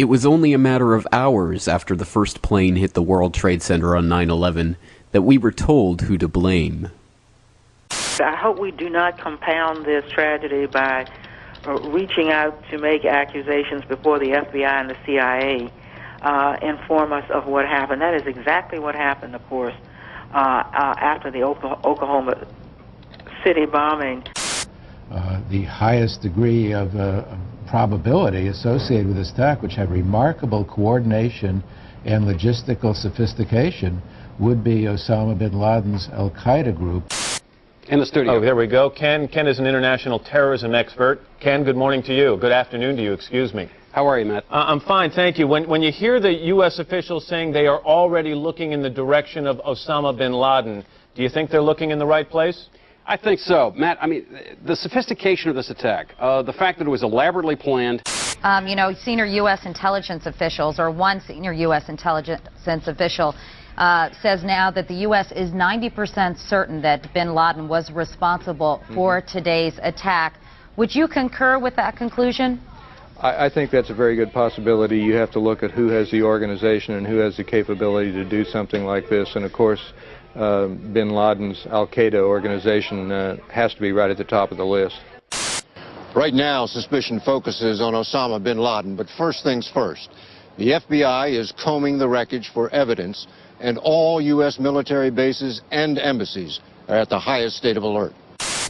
It was only a matter of hours after the first plane hit the World Trade Center on 9/11 that we were told who to blame. I hope we do not compound this tragedy by reaching out to make accusations before the FBI and the CIA inform us of what happened. That is exactly what happened, of course, after the Oklahoma City bombing. The highest degree of probability associated with this attack, which had remarkable coordination and logistical sophistication, would be Osama bin Laden's Al-Qaeda group. In the studio. Oh, there we go. Ken is an international terrorism expert. Ken, good morning to you. Good afternoon to you, excuse me. How are you, Matt? I'm fine, thank you. When you hear the U.S. officials saying they are already looking in the direction of Osama bin Laden, do you think they're looking in the right place? I think so. Matt, I mean, the sophistication of this attack, the fact that it was elaborately planned. You know, senior U.S. intelligence officials, or one senior U.S. intelligence official, says now that the U.S. is 90% certain that bin Laden was responsible for today's attack. Would you concur with that conclusion? I think that's a very good possibility. You have to look at who has the organization and who has the capability to do something like this. And of course, bin Laden's Al-Qaeda organization has to be right at the top of the list. Right now, suspicion focuses on Osama bin Laden, but first things first. The FBI is combing the wreckage for evidence, and all U.S. military bases and embassies are at the highest state of alert.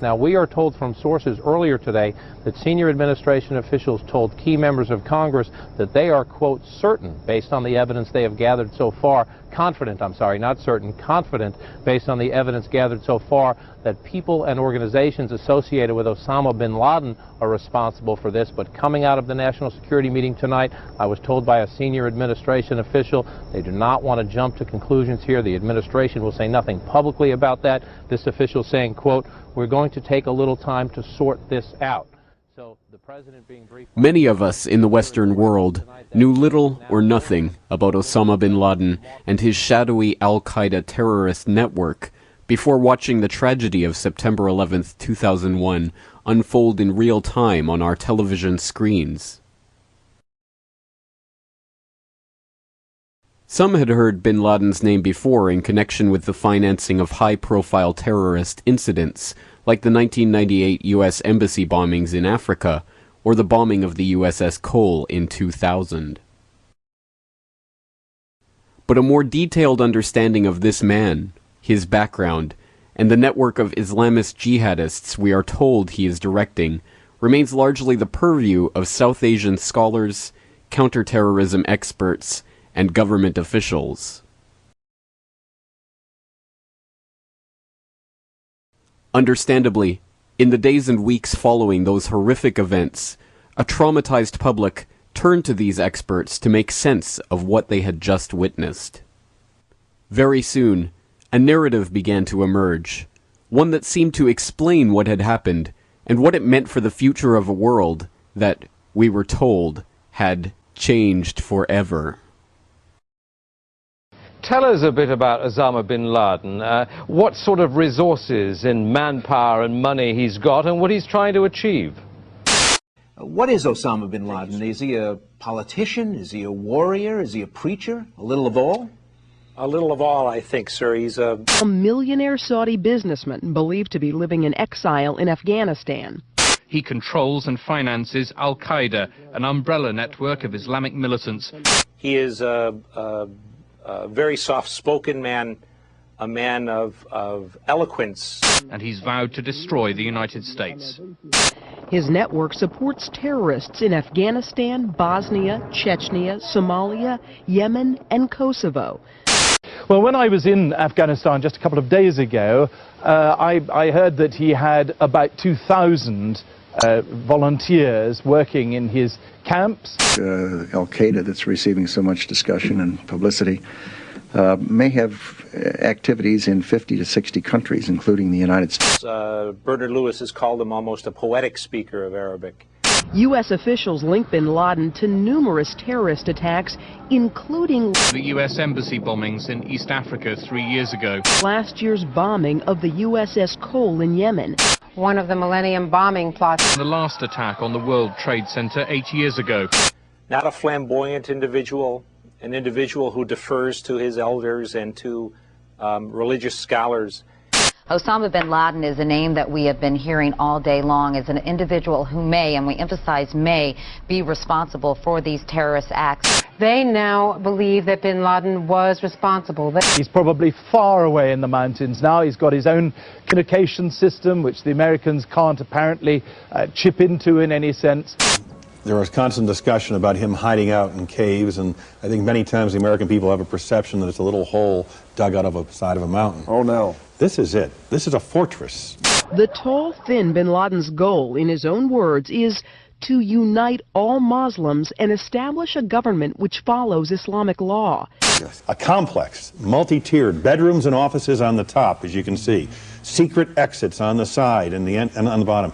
Now, we are told from sources earlier today that senior administration officials told key members of Congress that they are, quote, certain, based on the evidence they have gathered so far, confident, I'm sorry, not certain, confident, based on the evidence gathered so far, that people and organizations associated with Osama bin Laden are responsible for this. But coming out of the National Security meeting tonight, I was told by a senior administration official they do not want to jump to conclusions here. The administration will say nothing publicly about that. This official saying, quote, we're going to take a little time to sort this out. So the president being briefed. Many of us in the Western world knew little or nothing about Osama bin Laden and his shadowy Al-Qaeda terrorist network before watching the tragedy of September 11th, 2001 unfold in real time on our television screens. Some had heard bin Laden's name before in connection with the financing of high-profile terrorist incidents, like the 1998 U.S. Embassy bombings in Africa, or the bombing of the USS Cole in 2000. But a more detailed understanding of this man, his background, and the network of Islamist jihadists we are told he is directing, remains largely the purview of South Asian scholars, counterterrorism experts, and government officials. Understandably, in the days and weeks following those horrific events, a traumatized public turned to these experts to make sense of what they had just witnessed. Very soon, a narrative began to emerge, one that seemed to explain what had happened and what it meant for the future of a world that, we were told, had changed forever. Tell us a bit about Osama bin Laden, what sort of resources in manpower and money he's got and what he's trying to achieve. What is Osama bin Laden? Is he a politician? Is he a warrior? Is he a preacher? A little of all? A little of all, I think, sir. He's a millionaire Saudi businessman believed to be living in exile in Afghanistan. He controls and finances Al-Qaeda, an umbrella network of Islamic militants. He is a very soft-spoken man, a man of eloquence. And he's vowed to destroy the United States. His network supports terrorists in Afghanistan, Bosnia, Chechnya, Somalia, Yemen, and Kosovo. Well, when I was in Afghanistan just a couple of days ago, I heard that he had about 2,000 volunteers working in his camps. Al-Qaeda, that's receiving so much discussion and publicity, may have activities in 50 to 60 countries, including the United States. Bernard Lewis has called him almost a poetic speaker of Arabic. U.S. officials link bin Laden to numerous terrorist attacks, including the U.S. Embassy bombings in East Africa 3 years ago. Last year's bombing of the USS Cole in Yemen. One of the Millennium bombing plots. The last attack on the World Trade Center 8 years ago. not a flamboyant individual, an individual who defers to his elders and to religious scholars. Osama bin Laden is a name that we have been hearing all day long as an individual who may, and we emphasize may, be responsible for these terrorist acts. They now believe that bin Laden was responsible. He's probably far away in the mountains now. He's got his own communication system, which the Americans can't apparently chip into in any sense. There was constant discussion about him hiding out in caves, and I think many times the American people have a perception that it's a little hole dug out of a side of a mountain. Oh, no. This is it. This is a fortress. The tall, thin bin Laden's goal, in his own words, is to unite all Muslims and establish a government which follows Islamic law. A complex, multi-tiered, bedrooms and offices on the top, as you can see. Secret exits on the side and on the bottom.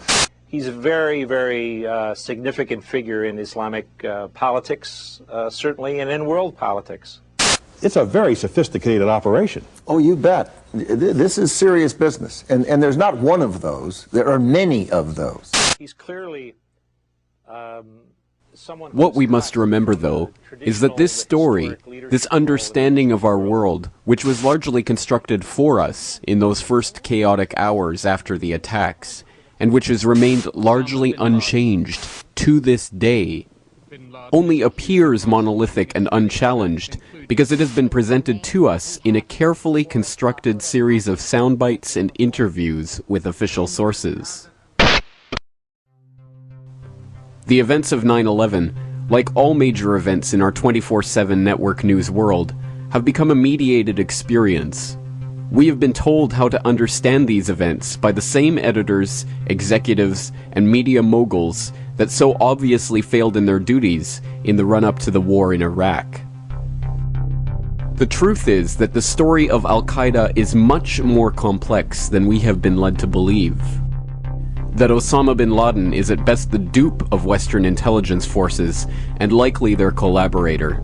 He's a very, very significant figure in Islamic politics, certainly, and in world politics. It's a very sophisticated operation. Oh, you bet. This is serious business. And there's not one of those. There are many of those. He's clearly someone... What we must remember, though, is that this story, this understanding of our world, which was largely constructed for us in those first chaotic hours after the attacks, and which has remained largely unchanged to this day, only appears monolithic and unchallenged because it has been presented to us in a carefully constructed series of sound bites and interviews with official sources. The events of 9/11, like all major events in our 24/7 network news world, have become a mediated experience. We have been told how to understand these events by the same editors, executives, and media moguls that so obviously failed in their duties in the run-up to the war in Iraq. The truth is that the story of Al-Qaeda is much more complex than we have been led to believe. That Osama bin Laden is at best the dupe of Western intelligence forces and likely their collaborator.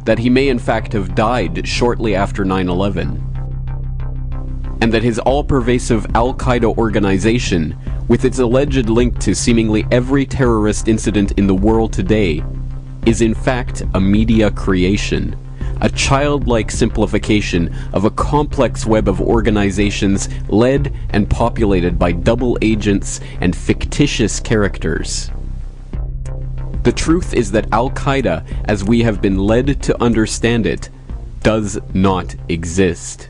That he may in fact have died shortly after 9/11. And that his all-pervasive Al-Qaeda organization, with its alleged link to seemingly every terrorist incident in the world today, is in fact a media creation, a childlike simplification of a complex web of organizations led and populated by double agents and fictitious characters. The truth is that Al-Qaeda, as we have been led to understand it, does not exist.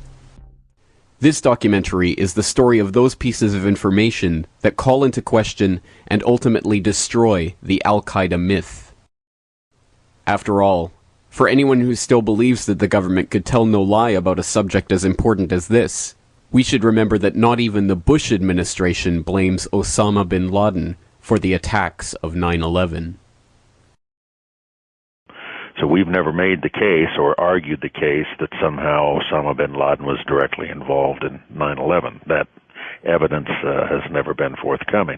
This documentary is the story of those pieces of information that call into question and ultimately destroy the Al-Qaeda myth. After all, for anyone who still believes that the government could tell no lie about a subject as important as this, we should remember that not even the Bush administration blames Osama bin Laden for the attacks of 9/11. So we've never made the case or argued the case that somehow Osama bin Laden was directly involved in 9/11. That evidence has never been forthcoming.